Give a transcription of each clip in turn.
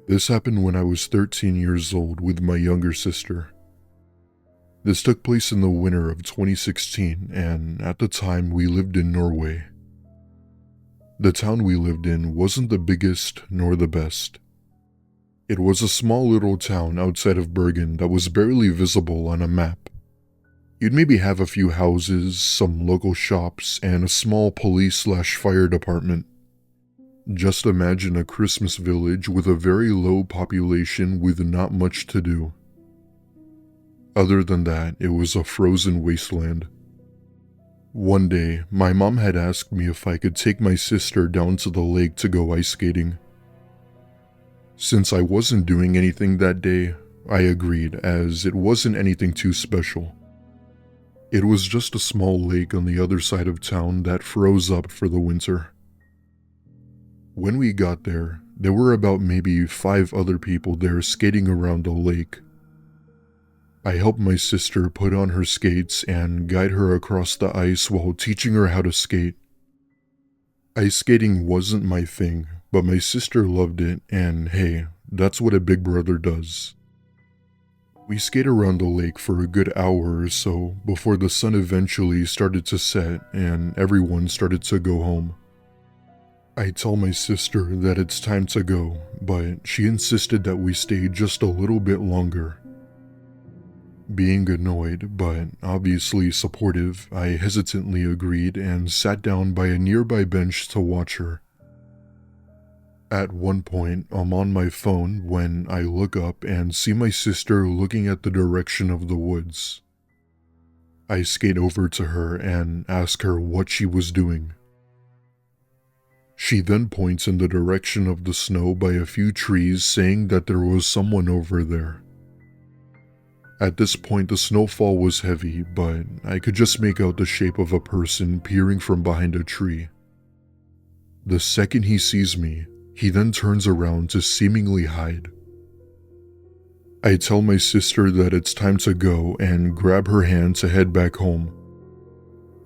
This happened when I was 13 years old with my younger sister. This took place in the winter of 2016, and at the time we lived in Norway. The town we lived in wasn't the biggest nor the best. It was a small little town outside of Bergen that was barely visible on a map. You'd maybe have a few houses, some local shops, and a small police/fire department. Just imagine a Christmas village with a very low population with not much to do. Other than that, it was a frozen wasteland. One day, my mom had asked me if I could take my sister down to the lake to go ice skating. Since I wasn't doing anything that day, I agreed, as it wasn't anything too special. It was just a small lake on the other side of town that froze up for the winter. When we got there, there were about maybe 5 other people there skating around the lake. I helped my sister put on her skates and guide her across the ice while teaching her how to skate. Ice skating wasn't my thing, but my sister loved it, and hey, that's what a big brother does. We skated around the lake for a good hour or so before the sun eventually started to set and everyone started to go home. I tell my sister that it's time to go, but she insisted that we stay just a little bit longer. Being annoyed, but obviously supportive, I hesitantly agreed and sat down by a nearby bench to watch her. At one point, I'm on my phone when I look up and see my sister looking at the direction of the woods. I skate over to her and ask her what she was doing. She then points in the direction of the snow by a few trees, saying that there was someone over there. At this point, the snowfall was heavy, but I could just make out the shape of a person peering from behind a tree. The second he sees me, he then turns around to seemingly hide. I tell my sister that it's time to go and grab her hand to head back home.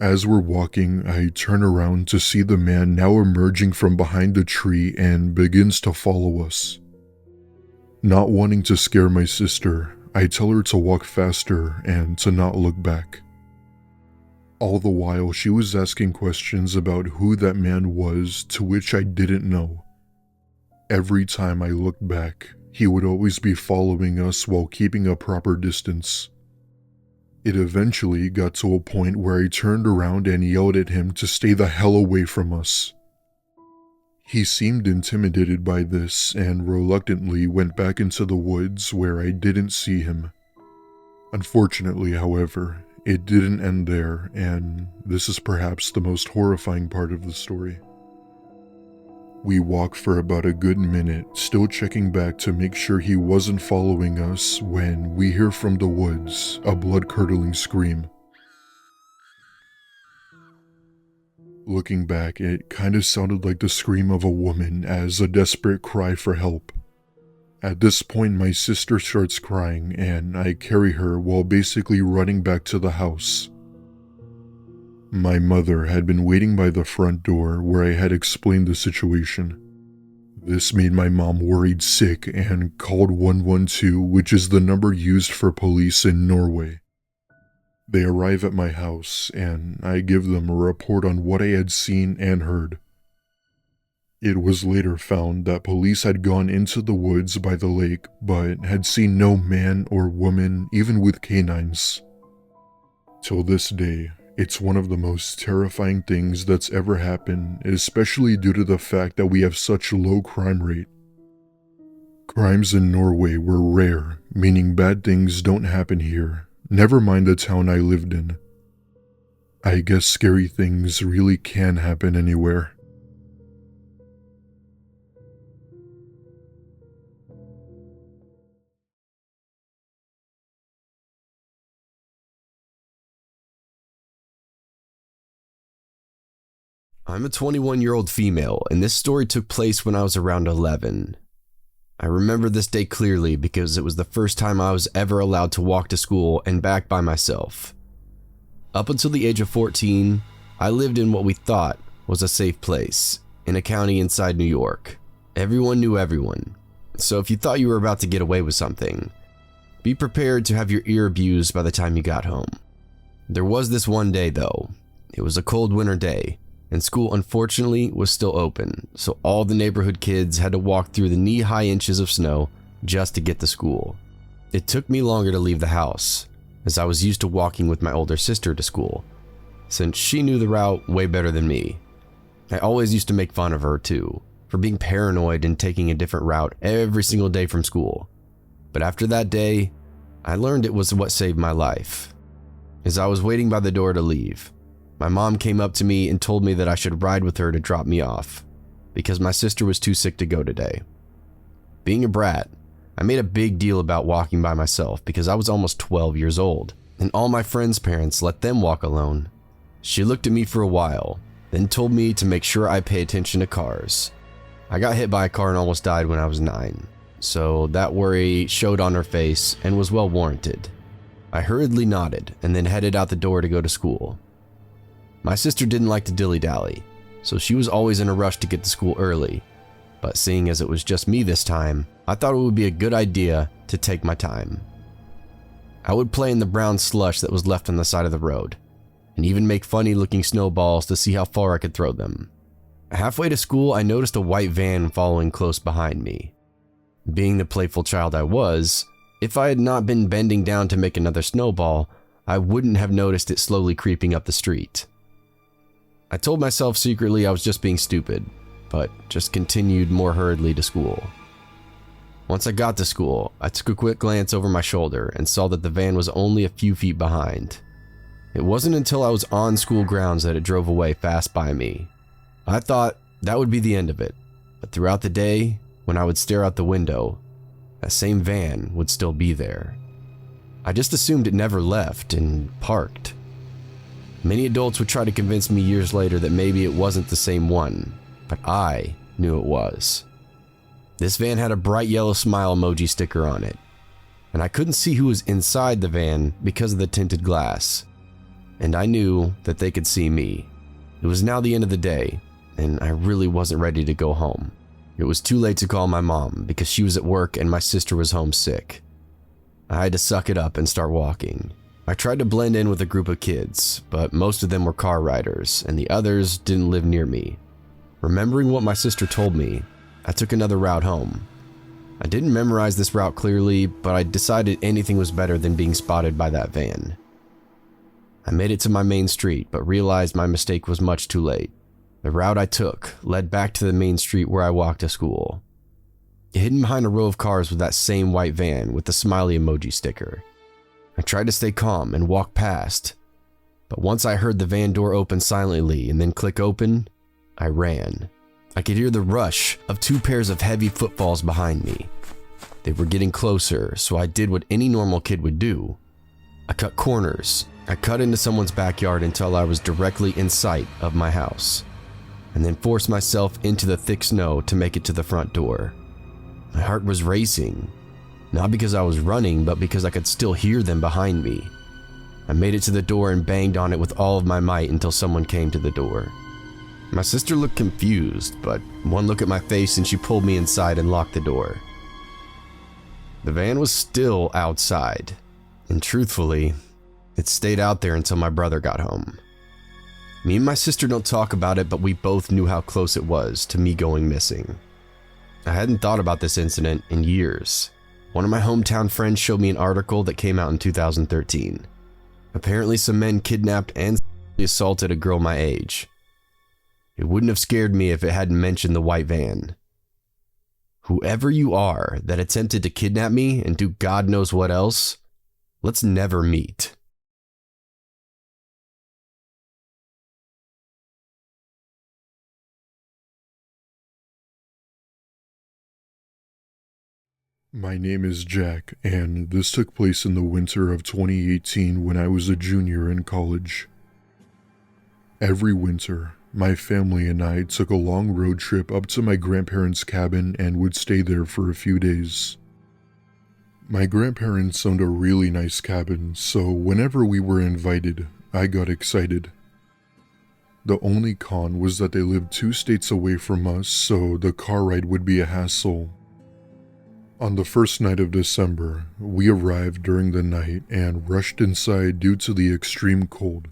As we're walking, I turn around to see the man now emerging from behind the tree and begins to follow us. Not wanting to scare my sister, I tell her to walk faster and to not look back. All the while, she was asking questions about who that man was, to which I didn't know. Every time I looked back, he would always be following us while keeping a proper distance. It eventually got to a point where I turned around and yelled at him to stay the hell away from us. He seemed intimidated by this and reluctantly went back into the woods where I didn't see him. Unfortunately, however, it didn't end there, and this is perhaps the most horrifying part of the story. We walked for about a good minute, still checking back to make sure he wasn't following us, when we hear from the woods a blood-curdling scream. Looking back, it kind of sounded like the scream of a woman as a desperate cry for help. At this point, my sister starts crying, and I carry her while basically running back to the house. My mother had been waiting by the front door where I had explained the situation. This made my mom worried sick and called 112, which is the number used for police in Norway. They arrive at my house, and I give them a report on what I had seen and heard. It was later found that police had gone into the woods by the lake, but had seen no man or woman, even with canines. Till this day, it's one of the most terrifying things that's ever happened, especially due to the fact that we have such low crime rate. Crimes in Norway were rare, meaning bad things don't happen here. Never mind the town I lived in. I guess scary things really can happen anywhere. I'm a 21-year-old female, and this story took place when I was around 11. I remember this day clearly because it was the first time I was ever allowed to walk to school and back by myself. Up until the age of 14, I lived in what we thought was a safe place, in a county inside New York. Everyone knew everyone. So if you thought you were about to get away with something, be prepared to have your ear abused by the time you got home. There was this one day though. It was a cold winter day, and school unfortunately was still open, so all the neighborhood kids had to walk through the knee-high inches of snow just to get to school. It took me longer to leave the house, as I was used to walking with my older sister to school, since she knew the route way better than me. I always used to make fun of her too, for being paranoid and taking a different route every single day from school. But after that day, I learned it was what saved my life. As I was waiting by the door to leave, my mom came up to me and told me that I should ride with her to drop me off, because my sister was too sick to go today. Being a brat, I made a big deal about walking by myself because I was almost 12 years old, and all my friends' parents let them walk alone. She looked at me for a while, then told me to make sure I pay attention to cars. I got hit by a car and almost died when I was 9, so that worry showed on her face and was well warranted. I hurriedly nodded and then headed out the door to go to school. My sister didn't like to dilly-dally, so she was always in a rush to get to school early, but seeing as it was just me this time, I thought it would be a good idea to take my time. I would play in the brown slush that was left on the side of the road, and even make funny-looking snowballs to see how far I could throw them. Halfway to school, I noticed a white van following close behind me. Being the playful child I was, if I had not been bending down to make another snowball, I wouldn't have noticed it slowly creeping up the street. I told myself secretly I was just being stupid, but just continued more hurriedly to school. Once I got to school, I took a quick glance over my shoulder and saw that the van was only a few feet behind. It wasn't until I was on school grounds that it drove away fast by me. I thought that would be the end of it, but throughout the day, when I would stare out the window, that same van would still be there. I just assumed it never left and parked. Many adults would try to convince me years later that maybe it wasn't the same one, but I knew it was. This van had a bright yellow smile emoji sticker on it, and I couldn't see who was inside the van because of the tinted glass, and I knew that they could see me. It was now the end of the day, and I really wasn't ready to go home. It was too late to call my mom because she was at work and my sister was home sick. I had to suck it up and start walking. I tried to blend in with a group of kids, but most of them were car riders, and the others didn't live near me. Remembering what my sister told me, I took another route home. I didn't memorize this route clearly, but I decided anything was better than being spotted by that van. I made it to my main street, but realized my mistake was much too late. The route I took led back to the main street where I walked to school. Hidden behind a row of cars was that same white van with the smiley emoji sticker. I tried to stay calm and walk past, but once I heard the van door open silently and then click open, I ran. I could hear the rush of 2 pairs of heavy footfalls behind me. They were getting closer, so I did what any normal kid would do. I cut corners. I cut into someone's backyard until I was directly in sight of my house, and then forced myself into the thick snow to make it to the front door. My heart was racing. Not because I was running, but because I could still hear them behind me. I made it to the door and banged on it with all of my might until someone came to the door. My sister looked confused, but one look at my face and she pulled me inside and locked the door. The van was still outside, and truthfully, it stayed out there until my brother got home. Me and my sister don't talk about it, but we both knew how close it was to me going missing. I hadn't thought about this incident in years. One of my hometown friends showed me an article that came out in 2013. Apparently some men kidnapped and assaulted a girl my age. It wouldn't have scared me if it hadn't mentioned the white van. Whoever you are that attempted to kidnap me and do God knows what else, let's never meet. My name is Jack, and this took place in the winter of 2018 when I was a junior in college. Every winter, my family and I took a long road trip up to my grandparents' cabin and would stay there for a few days. My grandparents owned a really nice cabin, so whenever we were invited, I got excited. The only con was that they lived 2 states away from us, so the car ride would be a hassle. On the first night of December, we arrived during the night and rushed inside due to the extreme cold.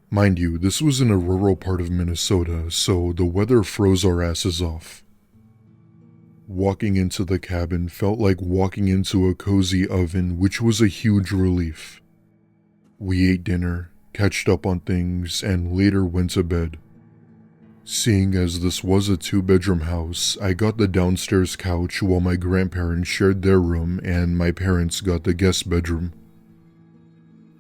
Mind you, this was in a rural part of Minnesota, so the weather froze our asses off. Walking into the cabin felt like walking into a cozy oven, which was a huge relief. We ate dinner, catched up on things, and later went to bed. Seeing as this was a 2-bedroom house, I got the downstairs couch while my grandparents shared their room and my parents got the guest bedroom.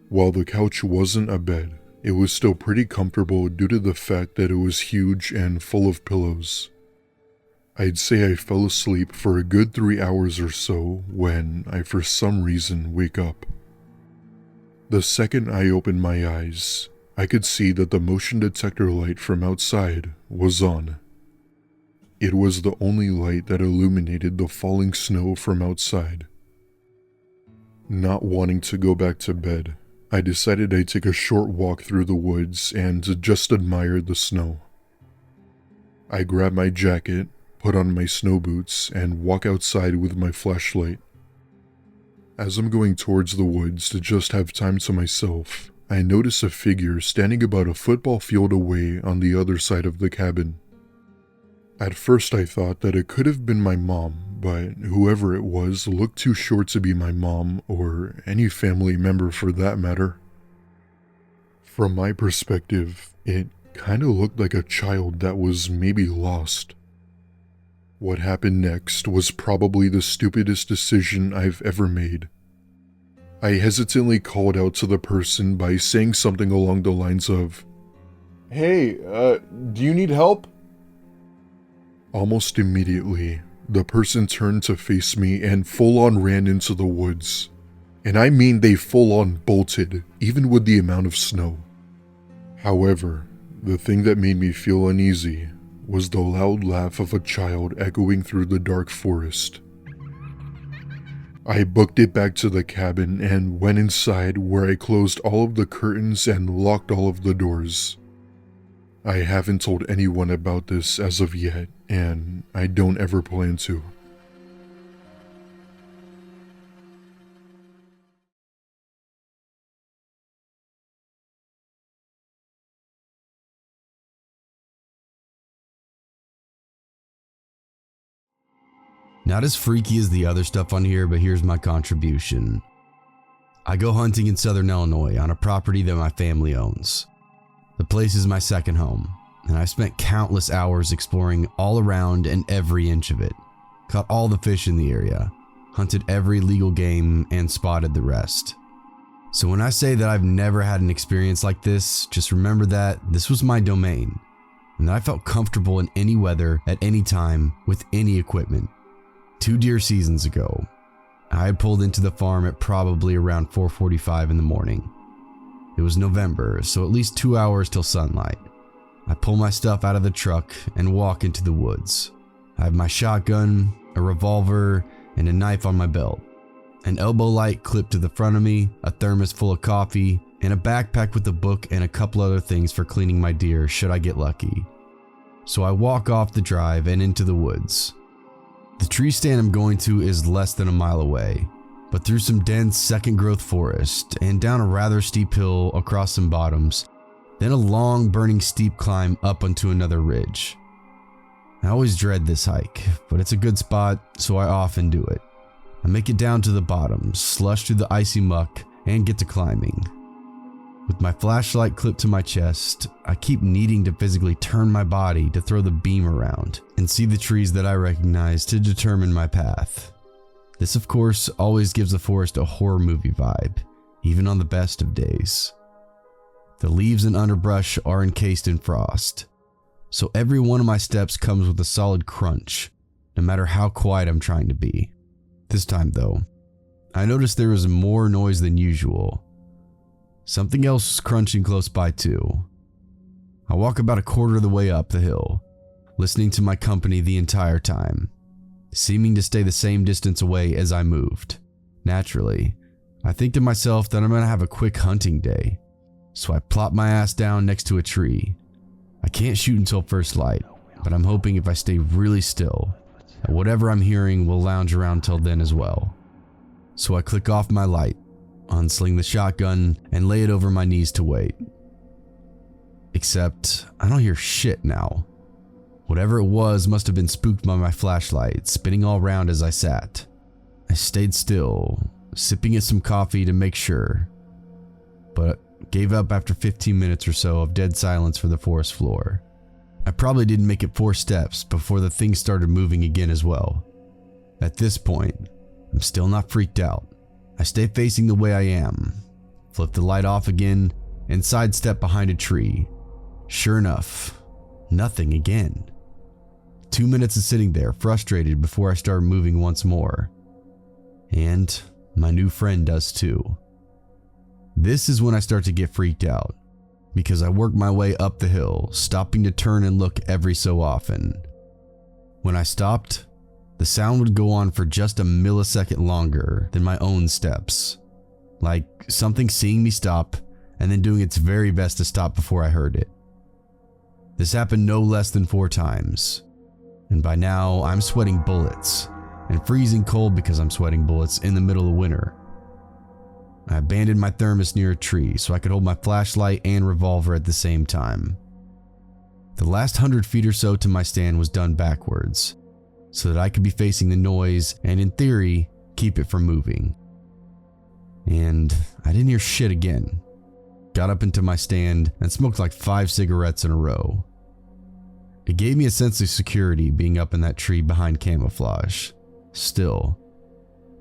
While the couch wasn't a bed, it was still pretty comfortable due to the fact that it was huge and full of pillows. I'd say I fell asleep for a good 3 hours or so when I for some reason wake up. The second I opened my eyes, I could see that the motion detector light from outside was on. It was the only light that illuminated the falling snow from outside. Not wanting to go back to bed, I decided I'd take a short walk through the woods and just admire the snow. I grabbed my jacket, put on my snow boots, and walk outside with my flashlight. As I'm going towards the woods to just have time to myself, I notice a figure standing about a football field away on the other side of the cabin. At first I thought that it could have been my mom, but whoever it was looked too short to be my mom or any family member for that matter. From my perspective, it kinda looked like a child that was maybe lost. What happened next was probably the stupidest decision I've ever made. I hesitantly called out to the person by saying something along the lines of, "Hey, do you need help?" Almost immediately, the person turned to face me and full-on ran into the woods. And I mean they full-on bolted, even with the amount of snow. However, the thing that made me feel uneasy was the loud laugh of a child echoing through the dark forest. I booked it back to the cabin and went inside where I closed all of the curtains and locked all of the doors. I haven't told anyone about this as of yet, and I don't ever plan to. Not as freaky as the other stuff on here, but here's my contribution. I go hunting in southern Illinois on a property that my family owns. The place is my second home, and I've spent countless hours exploring all around and every inch of it. Caught all the fish in the area, hunted every legal game, and spotted the rest. So when I say that I've never had an experience like this, just remember that this was my domain, and that I felt comfortable in any weather at any time with any equipment. 2 deer seasons ago, I had pulled into the farm at probably around 4:45 in the morning. It was November, so at least 2 hours till sunlight. I pull my stuff out of the truck and walk into the woods. I have my shotgun, a revolver, and a knife on my belt. An elbow light clipped to the front of me, a thermos full of coffee, and a backpack with a book and a couple other things for cleaning my deer should I get lucky. So I walk off the drive and into the woods. The tree stand I'm going to is less than a mile away, but through some dense second growth forest and down a rather steep hill across some bottoms, then a long burning steep climb up onto another ridge. I always dread this hike, but it's a good spot, so I often do it. I make it down to the bottom, slush through the icy muck, and get to climbing. With my flashlight clipped to my chest, I keep needing to physically turn my body to throw the beam around and see the trees that I recognize to determine my path. This, of course, always gives the forest a horror movie vibe, even on the best of days. The leaves and underbrush are encased in frost, so every one of my steps comes with a solid crunch, no matter how quiet I'm trying to be. This time, though, I noticed there was more noise than usual. Something else was crunching close by too. I walk about a quarter of the way up the hill, listening to my company the entire time, seeming to stay the same distance away as I moved. Naturally, I think to myself that I'm gonna have a quick hunting day, so I plop my ass down next to a tree. I can't shoot until first light, but I'm hoping if I stay really still, that whatever I'm hearing will lounge around till then as well. So I click off my light, unsling the shotgun, and lay it over my knees to wait. Except I don't hear shit now. Whatever it was must have been spooked by my flashlight, spinning all around as I sat. I stayed still, sipping at some coffee to make sure, but gave up after 15 minutes or so of dead silence for the forest floor. I probably didn't make it 4 steps before the thing started moving again as well. At this point, I'm still not freaked out. I stay facing the way I am, flip the light off again, and sidestep behind a tree. Sure enough, nothing again. 2 minutes of sitting there, frustrated, before I start moving once more. And my new friend does too. This is when I start to get freaked out, because I work my way up the hill, stopping to turn and look every so often. When I stopped, the sound would go on for just a millisecond longer than my own steps, like something seeing me stop and then doing its very best to stop before I heard it. This happened no less than 4 times, and by now I'm sweating bullets and freezing cold because I'm sweating bullets in the middle of winter. I abandoned my thermos near a tree so I could hold my flashlight and revolver at the same time. The last 100 feet or so to my stand was done backwards, so that I could be facing the noise and, in theory, keep it from moving. And I didn't hear shit again. Got up into my stand and smoked like 5 cigarettes in a row. It gave me a sense of security being up in that tree behind camouflage. Still,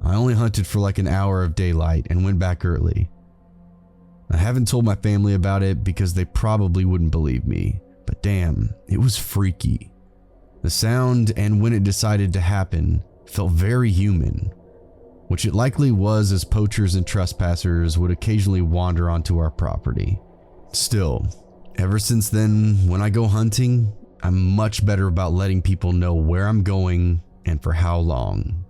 I only hunted for like an hour of daylight and went back early. I haven't told my family about it because they probably wouldn't believe me, but damn, it was freaky. The sound, and when it decided to happen, felt very human, which it likely was, as poachers and trespassers would occasionally wander onto our property. Still, ever since then, when I go hunting, I'm much better about letting people know where I'm going and for how long.